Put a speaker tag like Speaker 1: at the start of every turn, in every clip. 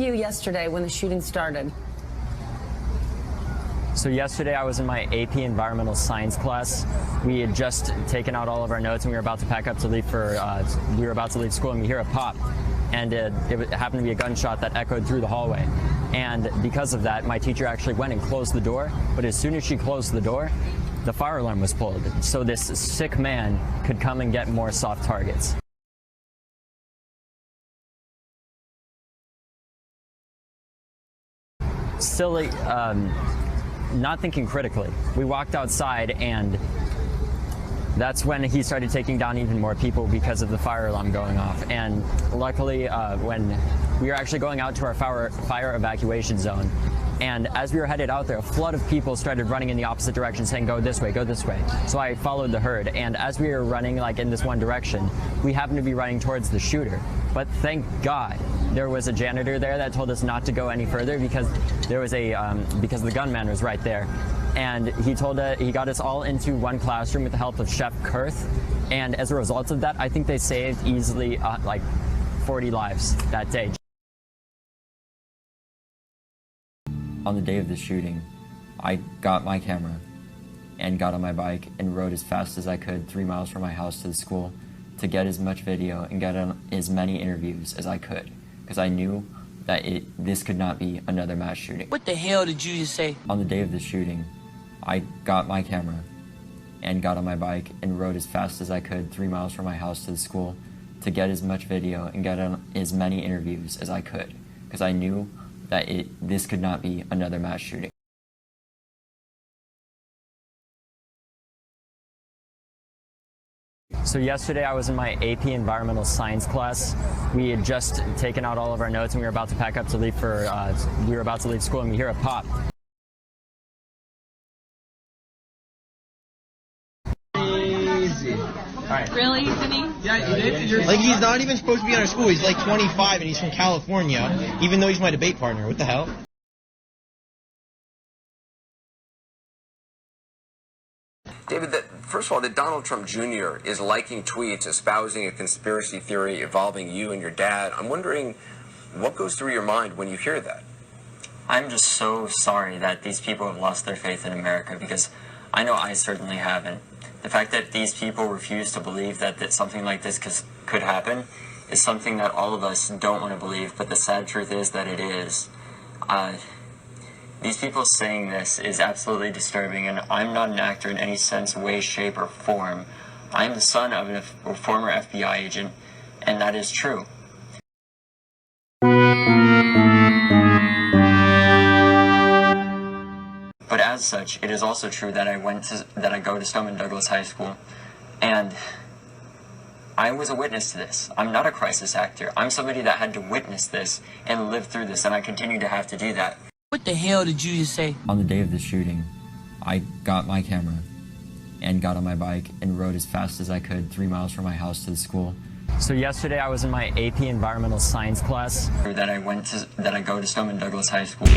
Speaker 1: you yesterday when the shooting started?
Speaker 2: So yesterday I was in my AP Environmental Science class. We had just taken out all of our notes and we were about to pack up to leave we were about to leave school, and we hear a pop. And it happened to be a gunshot that echoed through the hallway. And because of that, my teacher actually went and closed the door, but as soon as she closed the door, the fire alarm was pulled. So this sick man could come and get more soft targets. Silly, not thinking critically. We walked outside, and that's when he started taking down even more people because of the fire alarm going off. And luckily, when we were actually going out to our fire evacuation zone, and as we were headed out there, a flood of people started running in the opposite direction, saying, go this way, go this way. So I followed the herd, and as we were running like in this one direction, we happened to be running towards the shooter. But thank God there was a janitor there that told us not to go any further because there was because the gunman was right there. And he got us all into one classroom with the help of Chef Kurth. And as a result of that, I think they saved easily like 40 lives that day. On the day of the shooting, I got my camera and got on my bike and rode as fast as I could 3 miles from my house to the school to get as much video and get on as many interviews as I could, because I knew that this could not be another mass shooting.
Speaker 3: What the hell did you just say?
Speaker 2: On the day of the shooting, I got my camera and got on my bike and rode as fast as I could 3 miles from my house to the school to get as much video and get on as many interviews as I could, because I knew that this could not be another mass shooting. So yesterday I was in my AP Environmental Science class. We had just taken out all of our notes and we were about to pack up to leave we were about to leave school, and we hear a pop.
Speaker 4: Right.
Speaker 5: Really, Vinny?
Speaker 4: Yeah, you did.
Speaker 6: Like, he's not even supposed to be in our school. He's like 25 and he's from California, even though he's my debate partner. What the hell?
Speaker 7: David, first of all, that Donald Trump Jr. is liking tweets espousing a conspiracy theory involving you and your dad. I'm wondering what goes through your mind when you hear that?
Speaker 2: I'm just so sorry that these people have lost their faith in America, because I know I certainly haven't. The fact that these people refuse to believe that something like this could happen is something that all of us don't want to believe, but the sad truth is that it is. These people saying this is absolutely disturbing, and I'm not an actor in any sense, way, shape, or form. I'm the son of a former FBI agent, and that is true. But as such, it is also true that I go to Stoneman Douglas High School, and I was a witness to this. I'm not a crisis actor. I'm somebody that had to witness this and live through this, and I continue to have to do that.
Speaker 3: What the hell did you just say?
Speaker 2: On the day of the shooting, I got my camera and got on my bike and rode as fast as I could 3 miles from my house to the school. So yesterday I was in my AP Environmental Science class. That I go to Stoneman Douglas High School.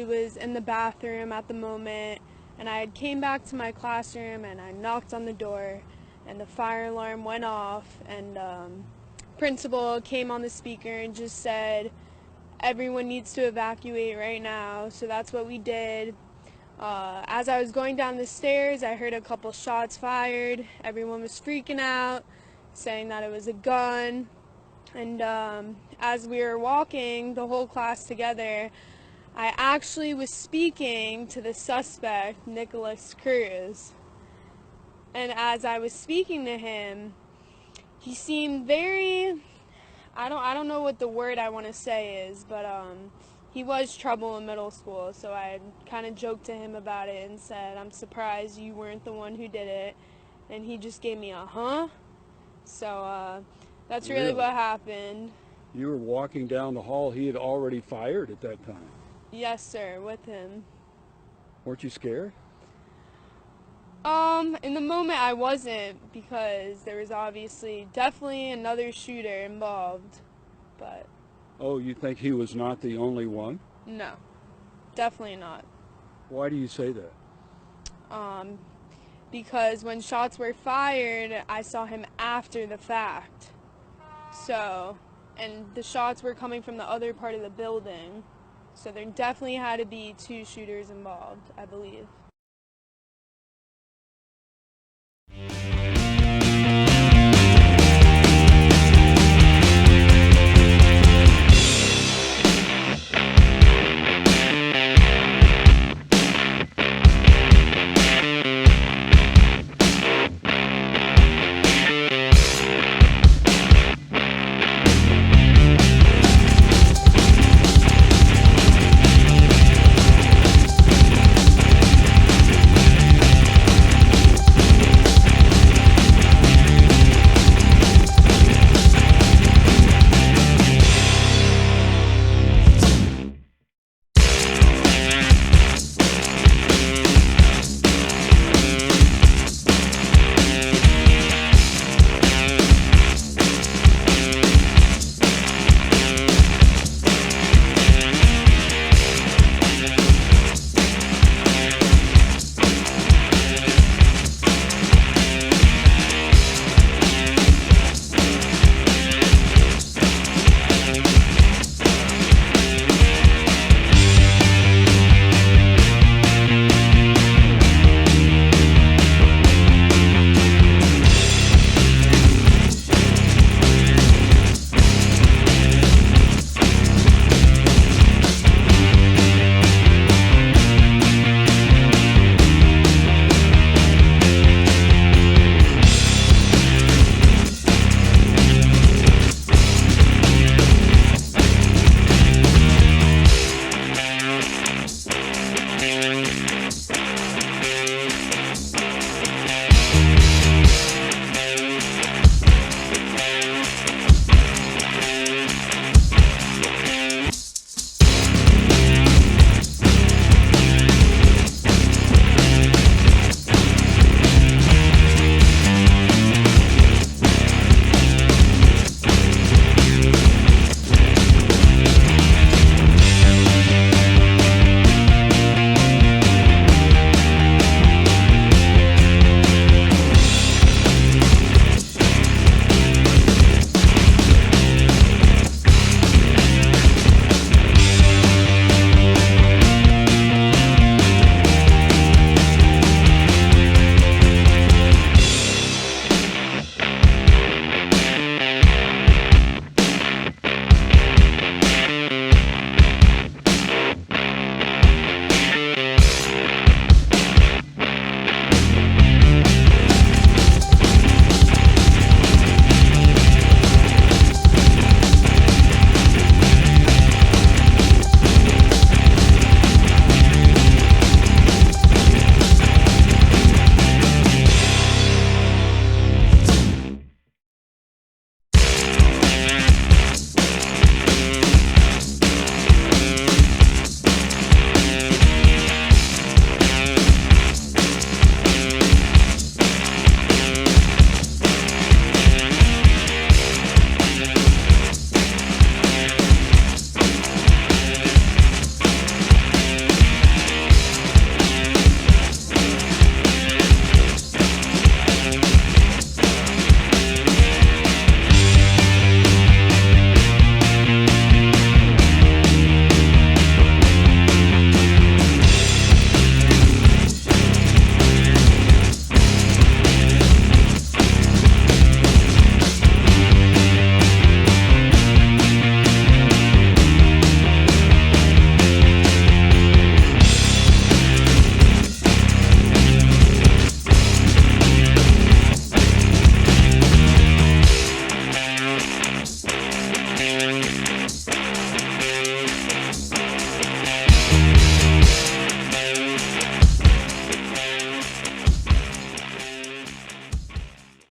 Speaker 5: Was in the bathroom at the moment, and I came back to my classroom and I knocked on the door, and the fire alarm went off, and principal came on the speaker and just said everyone needs to evacuate right now. So that's what we did. As I was going down the stairs, I heard a couple shots fired. Everyone was freaking out, saying that it was a gun, and as we were walking the whole class together, I actually was speaking to the suspect, Nicholas Cruz. And as I was speaking to him, he seemed very, I don't know what the word I want to say is, but he was trouble in middle school. So I kind of joked to him about it and said, I'm surprised you weren't the one who did it. And he just gave me a huh. So that's really what happened.
Speaker 8: You were walking down the hall. He had already fired at that time.
Speaker 5: Yes, sir, with him.
Speaker 8: Weren't you scared?
Speaker 5: In the moment I wasn't, because there was definitely another shooter involved, but
Speaker 8: Oh, you think he was not the only one?
Speaker 5: no, definitely not.
Speaker 8: Why do you say that?
Speaker 5: Because when shots were fired, I saw him after the fact. So, and the shots were coming from the other part of the building. So there definitely had to be two shooters involved, I believe.